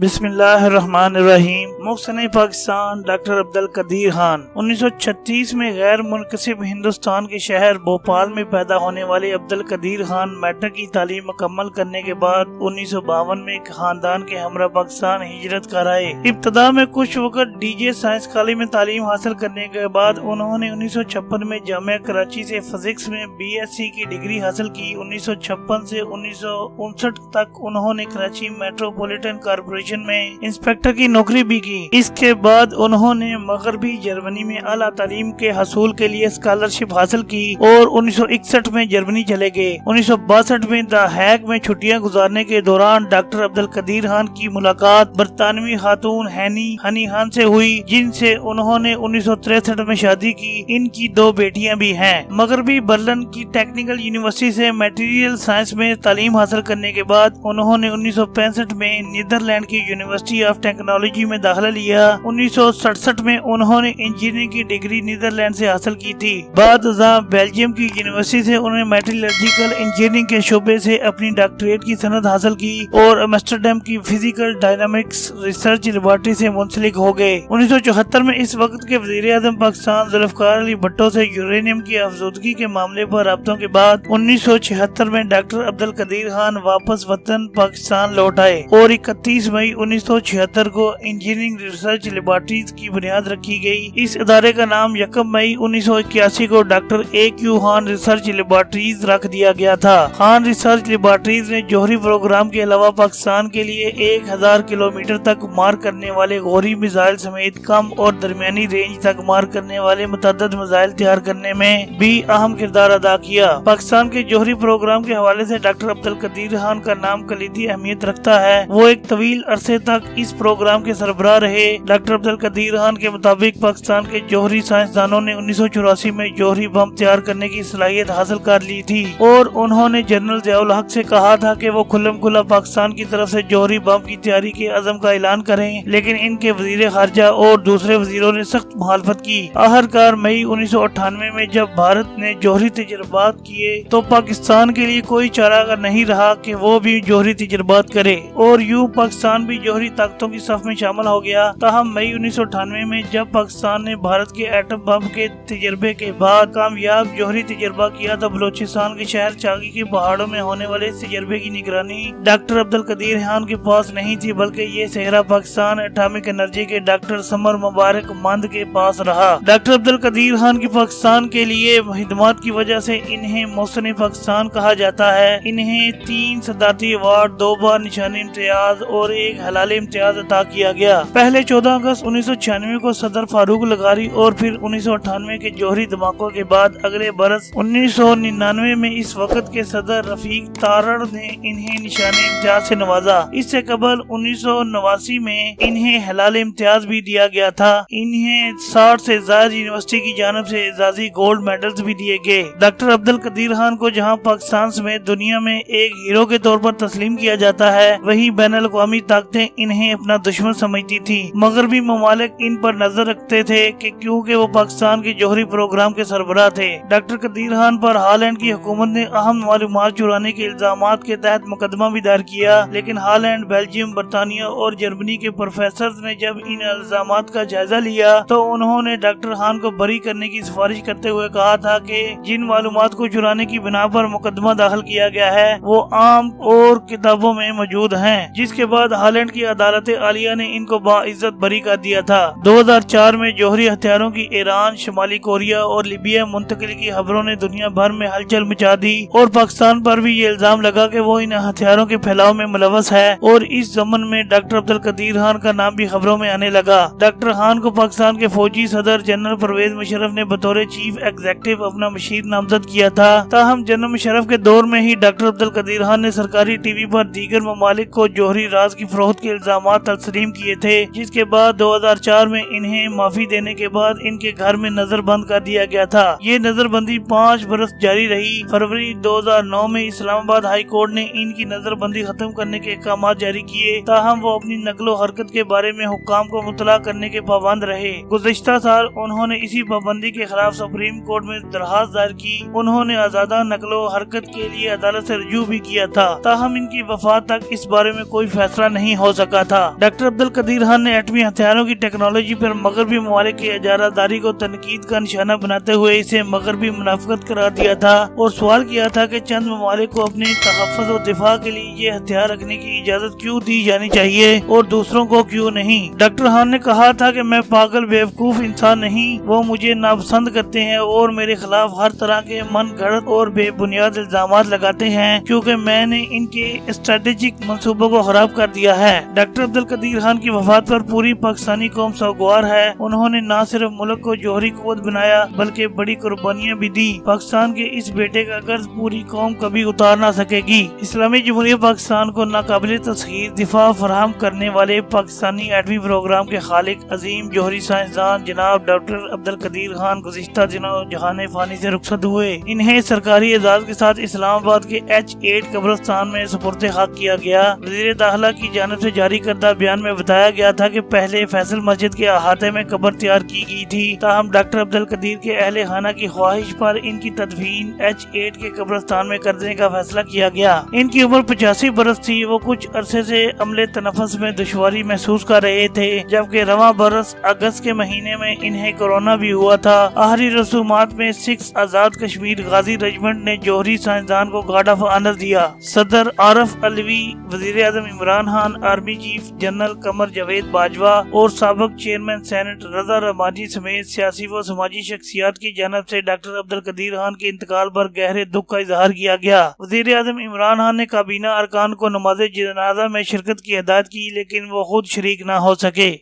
بسم اللہ الرحمن الرحیم۔ محسن پاکستان ڈاکٹر عبدال قدیر خان 1936 میں غیر منقسم ہندوستان کے شہر بھوپال میں پیدا ہونے والے عبدال قدیر خان میٹرک کی تعلیم مکمل کرنے کے بعد 1952 میں ایک خاندان کے ہمراہ پاکستان ہجرت کر آئے۔ ابتدا میں کچھ وقت ڈی جے سائنس کالج میں تعلیم حاصل کرنے کے بعد انہوں نے 1956 میں جامعہ کراچی سے فزکس میں BSc کی ڈگری حاصل کی۔ 1956 سے 1959 تک انہوں نے کراچی میٹروپولیٹن کارپوریشن میں انسپیکٹر کی نوکری بھی کی۔ اس کے بعد انہوں نے مغربی جرمنی میں اعلیٰ تعلیم کے حصول کے لیے اسکالرشپ حاصل کی اور 1961 میں جرمنی چلے گئے۔ 1962 میں دا ہیگ میں چھٹیاں گزارنے کے دوران ڈاکٹر عبدال قدیر خان کی ملاقات برطانوی خاتون ہنی خان سے ہوئی، جن سے انہوں نے 1963 میں شادی کی۔ ان کی 2 بیٹیاں بھی ہیں۔ مغربی برلن کی ٹیکنیکل یونیورسٹی سے میٹیریل سائنس میں تعلیم حاصل کرنے کے بعد انہوں نے 1965 میں نیدرلینڈ کی یونیورسٹی آف ٹیکنالوجی میں داخلہ لیا۔ 1967 میں انہوں نے انجینئرنگ کی ڈگری نیدرلینڈ سے حاصل کی تھی۔ بعد ازاں بیلجیم کی یونیورسٹی سے انہوں نے میٹالرجیکل انجینئرنگ کے شعبے سے اپنی ڈاکٹریٹ کی سند حاصل کی اور ایمسٹرڈیم کی فزیکل ڈائنامکس ریسرچ لیبارٹری سے منسلک ہو گئے۔ 1974 میں اس وقت کے وزیر اعظم پاکستان ذوالفقار علی بھٹو سے یورینیم کی افزودگی کے معاملے پر رابطوں کے بعد 1976 میں ڈاکٹر عبدال قدیر خان واپس وطن پاکستان لوٹ آئے اور 31 مئی 1976 کو انجینئرنگ ریسرچ لیبارٹریز کی بنیاد رکھی گئی۔ اس ادارے کا نام 1 مئی 1981 کو doctor A.Q. Khan research laboratories رکھ دیا گیا تھا۔ خان ریسرچ لیبارٹریز نے جوہری پروگرام کے علاوہ پاکستان کے لیے 1000 کلومیٹر تک مار کرنے والے غوری میزائل سمیت کم اور درمیانی رینج تک مار کرنے والے متعدد میزائل تیار کرنے میں بھی اہم کردار ادا کیا۔ پاکستان کے جوہری پروگرام کے حوالے سے ڈاکٹر عبدال قدیر خان کا نام کلیدی اہمیت رکھتا ہے۔ وہ ایک طویل عرصے تک اس پروگرام کے سربراہ رہے۔ ڈاکٹر عبدال قدیر خان کے مطابق پاکستان کے جوہری سائنسدانوں نے 1984 میں جوہری بم تیار کرنے کی صلاحیت حاصل کر لی تھی اور انہوں نے جنرل ضیاء الحق سے کہا تھا کہ وہ کھلم کھلا پاکستان کی طرف سے جوہری بم کی تیاری کے عزم کا اعلان کریں، لیکن ان کے وزیر خارجہ اور دوسرے وزیروں نے سخت مخالفت کی۔ آخرکار مئی 1998 میں جب بھارت نے جوہری تجربات کیے تو پاکستان کے لیے کوئی چارہ نہیں رہا کہ وہ بھی جوہری تجربات کرے اور یوں پاکستان بھی جوہری طاقتوں کی صف میں شامل ہو گیا۔ تاہم مئی 1998 میں جب پاکستان نے بھارت کے ایٹم بم کے تجربے کے بعد کامیاب جوہری تجربہ کیا تو بلوچستان کے شہر چاگی کے پہاڑوں میں ہونے والے اس تجربے کی نگرانی ڈاکٹر عبدال قدیر خان کے پاس نہیں تھی، بلکہ یہ صحرا پاکستان ایٹامک انرجی کے ڈاکٹر سمر مبارک مند کے پاس رہا۔ ڈاکٹر عبدال قدیر خان کی پاکستان کے لیے خدمات کی وجہ سے انہیں محسن پاکستان کہا جاتا ہے۔ انہیں 3 صدارتی ایوارڈ، 2 بار نشان امتیاز اور 1 حلال امتیاز عطا کیا گیا۔ پہلے 14 اگست 1996 کو صدر فاروق لغاری اور پھر 1998 کے جوہری دھماکوں کے بعد اگلے برس 1999 میں اس وقت کے صدر رفیق تارڑ نے انہیں نشان امتیاز سے نوازا۔ اس سے قبل 1989 میں انہیں حلال امتیاز بھی دیا گیا تھا۔ انہیں 60 سے زائد یونیورسٹی کی جانب سے اعزازی گولڈ میڈلز بھی دیے گئے۔ ڈاکٹر عبدال قدیر خان کو جہاں پاکستان سمیت دنیا میں ایک ہیرو کے طور پر تسلیم کیا جاتا ہے، وہیں بین الاقوامی طاقتیں انہیں اپنا دشمن سمجھتی تھی۔ مغربی ممالک ان پر نظر رکھتے تھے کہ کیونکہ وہ پاکستان کے جوہری پروگرام کے سربراہ تھے۔ ڈاکٹر قدیر خان پر ہالینڈ کی حکومت نے اہم معلومات چرانے کے الزامات کے تحت مقدمہ بھی دائر کیا، لیکن ہالینڈ، بیلجیم، برطانیہ اور جرمنی کے پروفیسرز نے جب ان الزامات کا جائزہ لیا تو انہوں نے ڈاکٹر خان کو بری کرنے کی سفارش کرتے ہوئے کہا تھا کہ جن معلومات کو چرانے کی بنا پر مقدمہ داخل کیا گیا ہے وہ عام اور کتابوں میں موجود ہیں، جس کے بعد ہالینڈ کی عدالت عالیہ نے ان کو باعزت بری کر دیا تھا۔ 2004 میں جوہری ہتھیاروں کی ایران، شمالی کوریا اور لیبیا منتقلی کی خبروں نے دنیا بھر میں ہلچل مچا دی اور پاکستان پر بھی یہ الزام لگا کہ وہ ان ہتھیاروں کے پھیلاؤ میں ملوث ہے اور اس ضمن میں ڈاکٹر عبدال قدیر خان کا نام بھی خبروں میں آنے لگا۔ ڈاکٹر خان کو پاکستان کے فوجی صدر جنرل پرویز مشرف نے بطور چیف ایگزیکٹو اپنا مشیر نامزد کیا تھا۔ تاہم جنرل مشرف کے دور میں ہی ڈاکٹر عبدال قدیر خان نے سرکاری ٹی وی پر دیگر ممالک کو جوہری راز کی فروخت کے الزامات تسلیم کیے تھے، جس کے بعد 2004 میں انہیں معافی دینے کے بعد ان کے گھر میں نظر بند کر دیا گیا تھا۔ یہ نظر بندی 5 برس جاری رہی۔ فروری 2009 میں اسلام آباد ہائی کورٹ نے ان کی نظر بندی ختم کرنے کے احکامات جاری کیے، تاہم وہ اپنی نقل و حرکت کے بارے میں حکام کو مطلع کرنے کے پابند رہے۔ گزشتہ سال انہوں نے اسی پابندی کے خلاف سپریم کورٹ میں درخواست دائر کی۔ انہوں نے آزادہ نقل و حرکت کے لیے عدالت سے رجوع بھی کیا تھا، تاہم ان کی وفات تک اس بارے میں کوئی فیصلہ نہیں نہیں ہو سکا تھا۔ ڈاکٹر عبد القدیر خان نے ایٹمی ہتھیاروں کی ٹیکنالوجی پر مغربی ممالک کی اجارہ داری کو تنقید کا نشانہ بناتے ہوئے اسے مغربی منافقت قرار دیا تھا اور سوال کیا تھا کہ چند ممالک کو اپنی تحفظ و دفاع کے لیے یہ ہتھیار رکھنے کی اجازت کیوں دی جانی چاہیے اور دوسروں کو کیوں نہیں۔ ڈاکٹر خان نے کہا تھا کہ میں پاگل بیوقوف انسان نہیں، وہ مجھے ناپسند کرتے ہیں اور میرے خلاف ہر طرح کے من گھڑت اور بے بنیاد الزامات لگاتے ہیں کیونکہ میں نے ان کے اسٹریٹجک منصوبوں کو خراب کر دیا ہے۔ ڈاکٹر عبد القدیر خان کی وفات پر پوری پاکستانی قوم سوگوار ہے۔ انہوں نے نہ صرف ملک کو جوہری قوت بنایا بلکہ بڑی قربانیاں بھی دی۔ پاکستان کے اس بیٹے کا قرض پوری قوم کبھی اتار نہ سکے گی۔ اسلامی جمہوریہ پاکستان کو ناقابل تسخیر دفاع فراہم کرنے والے پاکستانی ایٹمی پروگرام کے خالق عظیم جوہری سائنسدان جناب ڈاکٹر عبد القدیر خان گزشتہ دنوں جہان فانی سے رخصت ہوئے۔ انہیں سرکاری اعزاز کے ساتھ اسلام آباد کے H8 قبرستان میں سپرد خاک کیا گیا۔ وزیر داخلہ کی جانب سے جاری کردہ بیان میں بتایا گیا تھا کہ پہلے فیصل مسجد کے احاطے میں قبر تیار کی گئی تھی، تاہم ڈاکٹر عبد القدیر کے اہل خانہ کی خواہش پر ان کی تدفین H8 کے قبرستان میں کرنے کا فیصلہ کیا گیا۔ ان کی عمر 85 برس تھی۔ وہ کچھ عرصے سے عملے تنفس میں دشواری محسوس کر رہے تھے، جبکہ رواں برس اگست کے مہینے میں انہیں کورونا بھی ہوا تھا۔ آخری رسومات میں 6 آزاد کشمیر غازی رجمنٹ نے جوہری سائنسدان کو گارڈ آف آنر دیا۔ صدر عارف علوی، وزیر اعظم Imran Khan, army chief general Qamar Javed Bajwa اور سابق چیئرمین سینٹ رضا رمانی سمیت سیاسی و سماجی شخصیات کی جانب سے ڈاکٹر عبد القدیر خان کے انتقال پر گہرے دکھ کا اظہار کیا گیا۔ وزیر اعظم عمران خان نے کابینہ ارکان کو نماز جنازہ میں شرکت کی ہدایت کی، لیکن وہ خود شریک نہ ہو سکے۔